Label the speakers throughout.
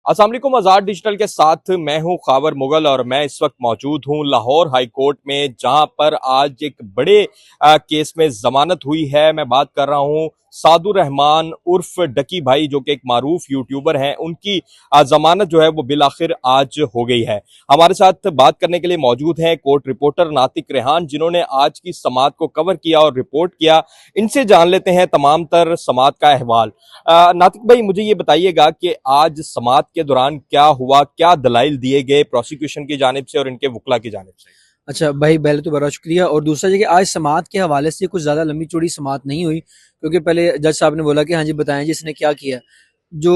Speaker 1: अस्सलाम वालेकुम। आज़ाद डिजिटल के साथ मैं हूं खावर मुगल और मैं इस वक्त मौजूद हूं लाहौर हाई कोर्ट में, जहां पर आज एक बड़े केस में जमानत हुई है। मैं बात कर रहा हूं सादुर रहमान उर्फ डकी भाई, जो कि एक मारूफ यूट्यूबर हैं। उनकी जमानत जो है वो बिलाखिर आज हो गई है। हमारे साथ बात करने के लिए मौजूद हैं कोर्ट रिपोर्टर नातिक रेहान, जिन्होंने आज की समाअत को कवर किया और रिपोर्ट किया। इनसे जान लेते हैं तमाम तर समाअत का अहवाल। नातिक भाई, मुझे ये बताइएगा कि आज समाअत के दौरान क्या हुआ, क्या दलाइल दिए गए प्रोसिक्यूशन की जानिब से और इनके वकला की जानिब से।
Speaker 2: अच्छा भाई, पहले तो बड़ा शुक्रिया। और दूसरा ये कि आज समाअत के हवाले से कुछ ज़्यादा लंबी चौड़ी समाअत नहीं हुई, क्योंकि पहले जज साहब ने बोला कि हाँ जी बताएं जी इसने क्या किया। जो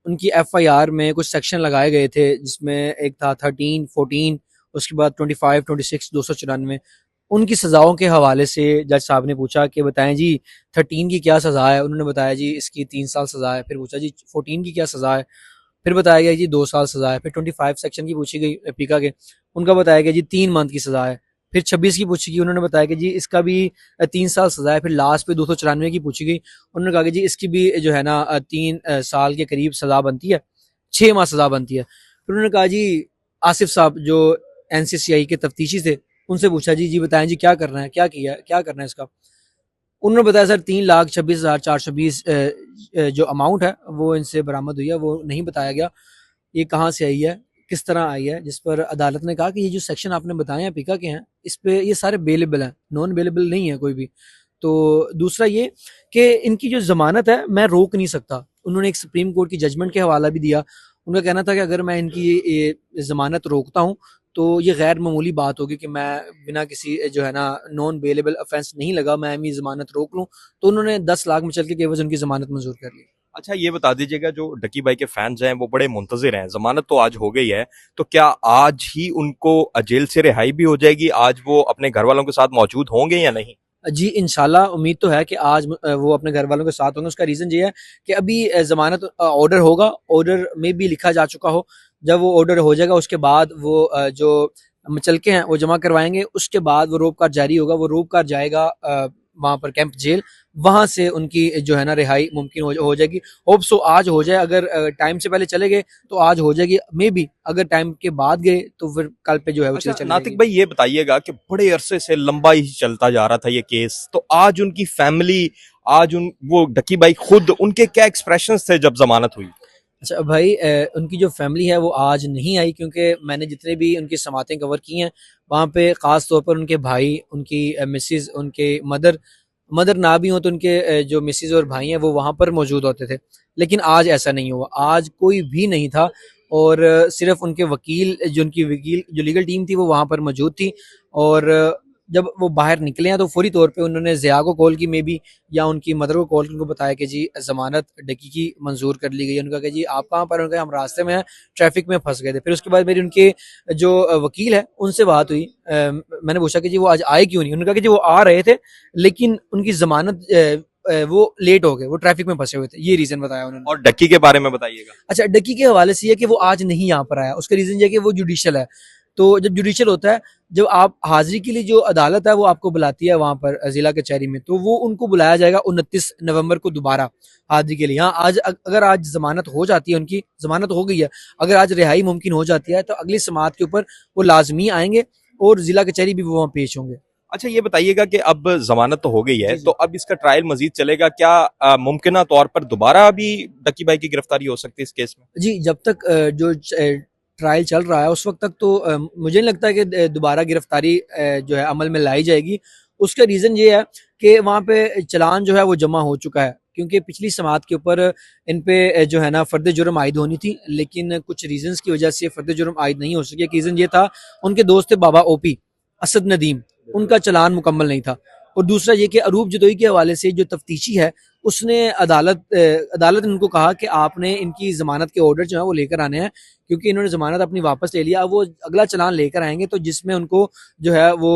Speaker 2: उनकी एफआईआर में कुछ सेक्शन लगाए गए थे, जिसमें एक था 13, 14, उसके बाद 25, 26, 294, उनकी सज़ाओं के हवाले से जज साहब ने पूछा कि बताएं जी 13 की क्या सज़ा है। उन्होंने बताया जी इसकी 3 साल सज़ा है। फिर पूछा जी 14 की क्या सज़ा है। फिर बताया गया जी 2 साल सज़ा है। फिर 25 सेक्शन की पूछी गई पीका के, उनका बताया गया जी 3 मंथ की सज़ा है। फिर 26 की पूछी गई, उन्होंने बताया कि जी इसका भी 3 साल सज़ा है। फिर लास्ट पे 294 की पूछी गई, उन्होंने कहा कि जी इसकी भी जो है ना 3 साल के करीब सज़ा बनती है, 6 माह सज़ा बनती है। फिर उन्होंने कहा जी आसिफ साहब जो एनसीसीआई के तफ्तीशी थे, उनसे पूछा जी जी बताएं जी क्या करना है, क्या किया है, क्या करना है इसका। उन्होंने बताया सर 3,26,420 जो अमाउंट है वो इनसे बरामद हुई है, वो नहीं बताया गया ये कहाँ से आई है, किस तरह आई है। जिस पर अदालत ने कहा कि ये जो सेक्शन आपने बताए हैं पीका के हैं, इस पे ये सारे बेलेबल हैं, नॉन बेलेबल नहीं है कोई भी। तो दूसरा ये कि इनकी जो जमानत है मैं रोक नहीं सकता। उन्होंने एक सुप्रीम कोर्ट की जजमेंट के हवाला भी दिया। उनका कहना था कि अगर मैं इनकी ये जमानत रोकता हूँ तो ये गैर मामूली बात होगी कि मैं बिना किसी जो है ना नॉन बेलेबल ऑफेंस नहीं लगा मैं अपनी जमानत रोक लूँ। तो उन्होंने 10 लाख मचल के एवज उनकी जमानत मंजूर कर ली।
Speaker 1: अच्छा, ये बता दीजिएगा, जो डकी भाई के फैंस हैं वो बड़े मुंतजिर हैं, जमानत तो आज हो गई है, तो क्या आज ही उनको जेल से रिहाई भी हो जाएगी? आज वो अपने घर वालों के साथ मौजूद होंगे या नहीं?
Speaker 2: जी इंशाल्लाह उम्मीद तो है कि आज वो अपने घर वालों के साथ होंगे। उसका रीज़न ये है कि अभी ज़मानत ऑर्डर होगा, ऑर्डर में भी लिखा जा चुका हो। जब वो ऑर्डर हो जाएगा उसके बाद वो जो मुचलके हैं वो जमा करवाएंगे। उसके बाद वो रोप कार जारी होगा, वो रोप कार जाएगा वहाँ पर कैंप जेल, वहाँ से उनकी जो है ना रिहाई मुमकिन हो जाएगी। होप सो आज हो जाए। अगर टाइम से पहले चले गए तो आज हो जाएगी, मे बी अगर टाइम के बाद गए तो फिर कल पे जो है वो
Speaker 1: अच्छा
Speaker 2: चली
Speaker 1: नातिक
Speaker 2: जाएगी।
Speaker 1: भाई, ये बताइएगा कि बड़े अरसे से लंबा ही चलता जा रहा था ये केस, तो आज उनकी फैमिली, आज उन वो डकी भाई खुद, उनके क्या एक्सप्रेशंस थे जब जमानत हुई?
Speaker 2: अच्छा भाई, उनकी जो फैमिली है वो आज नहीं आई, क्योंकि मैंने जितने भी उनकी समातें कवर की हैं वहाँ पे ख़ास तौर पर उनके भाई, उनकी मिसेस, उनके मदर मदर ना भी हो तो उनके जो मिसेस और भाई हैं वो वहाँ पर मौजूद होते थे। लेकिन आज ऐसा नहीं हुआ, आज कोई भी नहीं था। और सिर्फ उनके वकील, जो उनकी वकील जो लीगल टीम थी वो वहाँ पर मौजूद थी। और जब वो बाहर निकले हैं तो फौरी तौर पे उन्होंने ज़िया को कॉल की, मे बी, या उनकी मदर को कॉल की, उनको बताया कि जी ज़मानत डकी की मंजूर कर ली गई है। उनका कि जी आप कहाँ पर? उनका हम रास्ते में हैं, ट्रैफिक में फंस गए थे। फिर उसके बाद मेरी उनके जो वकील है उनसे बात हुई। मैंने पूछा कि जी वो आज आए क्यों नहीं। उन्होंने कहा कि जी वो आ रहे थे लेकिन उनकी जमानत वो लेट हो गए, वो ट्रैफिक में फंसे हुए थे, ये रीजन बताया उन्होंने।
Speaker 1: और डकी के बारे में बताइएगा।
Speaker 2: अच्छा, डकी के हवाले से ये कि वो आज नहीं यहाँ पर आया, उसका रीजन ये है कि वो जुडिशल है। तो जब जुडिशल होता है, जब आप हाजिरी के लिए जो अदालत है वो आपको बुलाती है वहां पर जिला कचहरी में, तो वो उनको बुलाया जाएगा 29 नवंबर को दोबारा हाजिरी के लिए। हाँ, आज अगर आज जमानत हो जाती है, उनकी जमानत हो गई है, अगर आज रिहाई मुमकिन हो जाती है तो अगली समाअत के ऊपर वो लाजमी आएंगे और जिला कचहरी भी वो वहाँ पेश होंगे।
Speaker 1: अच्छा, ये बताइएगा कि अब जमानत तो हो गई है,
Speaker 2: जी
Speaker 1: तो
Speaker 2: जी
Speaker 1: अब इसका ट्रायल मजीद चलेगा क्या? मुमकिन तौर पर दोबारा अभी डकी भाई की गिरफ्तारी हो सकती है इस केस में?
Speaker 2: जी, जब तक जो ट्रायल चल रहा है उस वक्त तक तो मुझे नहीं लगता है कि दोबारा गिरफ्तारी जो है अमल में लाई जाएगी। उसका रीज़न ये है कि वहाँ पे चालान जो है वो जमा हो चुका है, क्योंकि पिछली समाअत के ऊपर इन पे जो है ना फ़र्द जुर्म आयद होनी थी, लेकिन कुछ रीज़न्स की वजह से फ़र्द जुर्म आयद नहीं हो सकी। एक रीज़न ये था, उनके दोस्त थे बाबा ओपी, असद नदीम, उनका चालान मुकम्मल नहीं था। और दूसरा ये कि अरूप जदोई के हवाले से जो तफ्तीशी है उसने अदालत ने उनको कहा कि आपने इनकी ज़मानत के ऑर्डर जो है वो लेकर आने हैं, क्योंकि इन्होंने ज़मानत अपनी वापस ले लिया। अब वो अगला चालान लेकर आएंगे तो जिसमें उनको जो है वो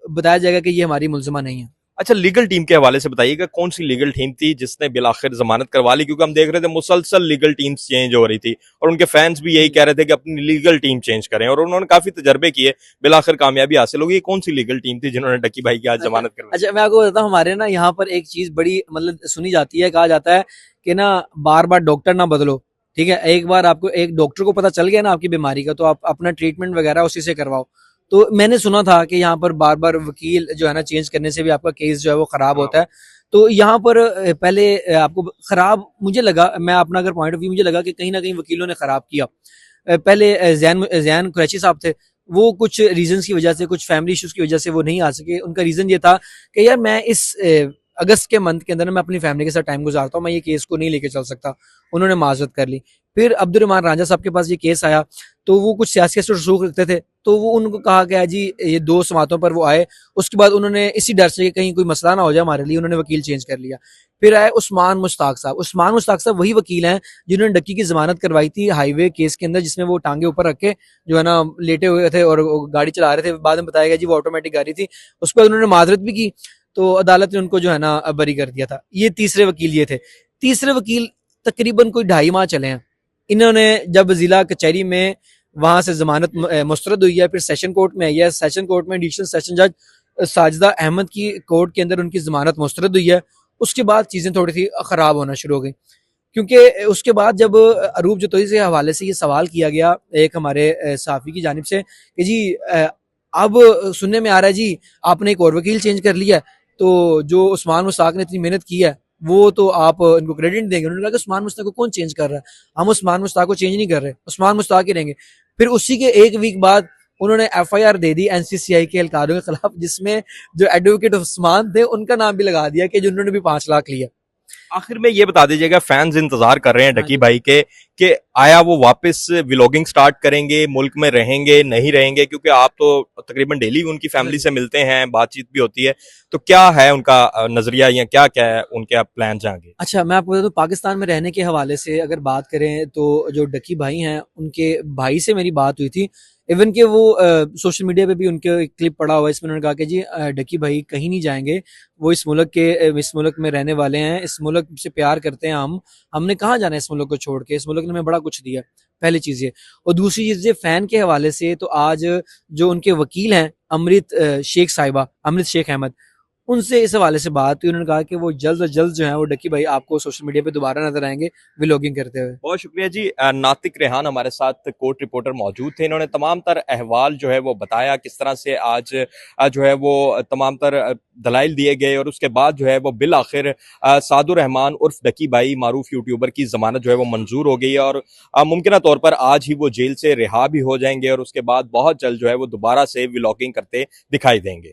Speaker 2: बताया जाएगा कि ये हमारी मुलजिमा नहीं है।
Speaker 1: अच्छा, लीगल टीम के हवाले से बताइएगा, कौन सी लीगल टीम थी जिसने बिलाखिर जमानत करवा ली? क्योंकि हम देख रहे थे मुसलसल लीगल टीम्स चेंज हो रही थी और उनके फैंस भी यही कह रहे थे कि अपनी लीगल टीम चेंज करें, और उन्होंने काफी तजर्बे किए, बिलाखिर कामयाबी हासिल होगी। ये कौन सी लीगल टीम थी जिन्होंने डकी भाई की आज
Speaker 2: अच्छा
Speaker 1: जमानत करवाई?
Speaker 2: अच्छा, मैं आपको बताता हूँ, हमारे ना यहाँ पर एक चीज़ बड़ी मतलब सुनी जाती है, कहा जाता है कि ना बार बार डॉक्टर ना बदलो ठीक है, एक बार आपको एक डॉक्टर को पता चल गया ना आपकी बीमारी का, तो आप अपना ट्रीटमेंट वगैरह उसी से करवाओ। तो मैंने सुना था कि यहाँ पर बार बार वकील जो है ना चेंज करने से भी आपका केस जो है वो खराब होता है। तो यहाँ पर पहले आपको खराब मुझे लगा, मैं अपना अगर पॉइंट ऑफ व्यू, मुझे लगा कि कहीं ना कहीं वकीलों ने खराब किया। पहले जैन जैन कुरैशी साहब थे, वो कुछ रीजंस की वजह से, कुछ फैमिली इश्यूज की वजह से वो नहीं आ सके। उनका रीजन ये था कि यार मैं इस अगस्त के मंथ के अंदर मैं अपनी फैमिली के साथ टाइम गुजारता हूँ, मैं ये केस को नहीं लेके चल सकता। उन्होंने माजरत कर ली। फिर अब्दुर्रहमान रांझा साहब के पास ये केस आया, तो वो कुछ सियासी रसूख रखते थे, तो वो उनको कहा गया जी ये 2 समातों पर वो आए। उसके बाद उन्होंने इसी डर से कि कहीं कोई मसला ना हो जाए हमारे लिए, उन्होंने वकील चेंज कर लिया। फिर आए उस्मान मुश्ताक साहब। उस्मान मुश्ताक साहब वही वकील हैं जिन्होंने डक्की की जमानत करवाई थी हाईवे केस के अंदर, जिसमें वो टांगे ऊपर रख के जो है ना लेटे हुए थे और गाड़ी चला रहे थे। बाद में बताया गया जी वो ऑटोमेटिक गाड़ी थी। उसके बाद उन्होंने माजरत भी की, तो अदालत ने उनको जो है ना बरी कर दिया था। ये तीसरे वकील ये थे। तीसरे वकील तकरीबन कोई 2.5 माह चले हैं। इन्होंने जब जिला कचहरी में वहां से जमानत मुस्तरद हुई है, फिर सेशन कोर्ट में आई है, सेशन कोर्ट में एडिशनल सेशन जज साजिदा अहमद की कोर्ट के अंदर उनकी जमानत मुस्तरद हुई है। उसके बाद चीजें थोड़ी सी खराब होना शुरू हो गई, क्योंकि उसके बाद जब अरूप जतोई से हवाले से ये सवाल किया गया एक हमारे सहाफ़ी की जानिब से कि जी अब सुनने में आ रहा है जी आपने एक और वकील चेंज कर लिया है, तो जो उस्मान मुश्ताक ने इतनी मेहनत की है वो तो आप इनको क्रेडिट देंगे। उन्होंने कहा कि उस्मान मुश्ताक को कौन चेंज कर रहा है, हम उस्मान मुश्ताक को चेंज नहीं कर रहे, उस्मान मुश्ताक ही रहेंगे। फिर उसी के 1 वीक बाद उन्होंने FIR दे दी NCCI के एहलकारों के खिलाफ, जिसमें जो एडवोकेट उस्मान थे उनका नाम भी लगा दिया कि जिन्होंने भी 5 लाख लिया।
Speaker 1: आखिर में ये बता दीजिएगा, फैंस इंतजार कर रहे हैं
Speaker 2: हाँ
Speaker 1: डकी
Speaker 2: जी।
Speaker 1: भाई के कि आया वो वापस व्लॉगिंग स्टार्ट करेंगे, मुल्क में रहेंगे नहीं रहेंगे, क्योंकि आप तो तकरीबन डेली उनकी फैमिली से मिलते हैं, बातचीत भी होती है। तो क्या है उनका नजरिया या क्या क्या है उनके प्लान आगे?
Speaker 2: अच्छा, मैं आपको बता दूं, पाकिस्तान में रहने के हवाले से अगर बात करें तो जो डकी भाई हैं उनके भाई से मेरी बात हुई थी। इवन कि वो सोशल मीडिया पे भी उनके एक क्लिप पड़ा हुआ है, इसमें उन्होंने कहा कि जी डकी भाई कहीं नहीं जाएंगे, वो इस मुल्क के इस मुल्क में रहने वाले हैं, इस मुल्क से प्यार करते हैं हम, हमने कहाँ जाना है इस मुल्क को छोड़ के, इस मुल्क ने हमें बड़ा कुछ दिया। पहली चीज़ ये। और दूसरी चीज़ ये फैन के हवाले से, तो आज जो उनके वकील हैं अमृत शेख साहिबा, अमृत शेख अहमद, उनसे इस हवाले से बात हुई। उन्होंने कहा कि वो जल्द अज जल्द जो है वो डकी भाई आपको सोशल मीडिया पे दोबारा नजर आएंगे व्लॉगिंग करते हुए।
Speaker 1: बहुत शुक्रिया जी। नातिक रेहान हमारे साथ कोर्ट रिपोर्टर मौजूद थे, इन्होंने तमाम तर अहवाल जो है वो बताया, किस तरह से आज जो है वो तमाम तर दलाइल दिए गए और उसके बाद जो है वो बिल आखिर सादुर रहमान उर्फ डकी भाई मारूफ यूट्यूबर की जमानत जो है वो मंजूर हो गई है और मुमकिन तौर पर आज ही वो जेल से रिहा भी हो जाएंगे और उसके बाद बहुत जल्द जो है वो दोबारा से व्लॉगिंग करते दिखाई देंगे।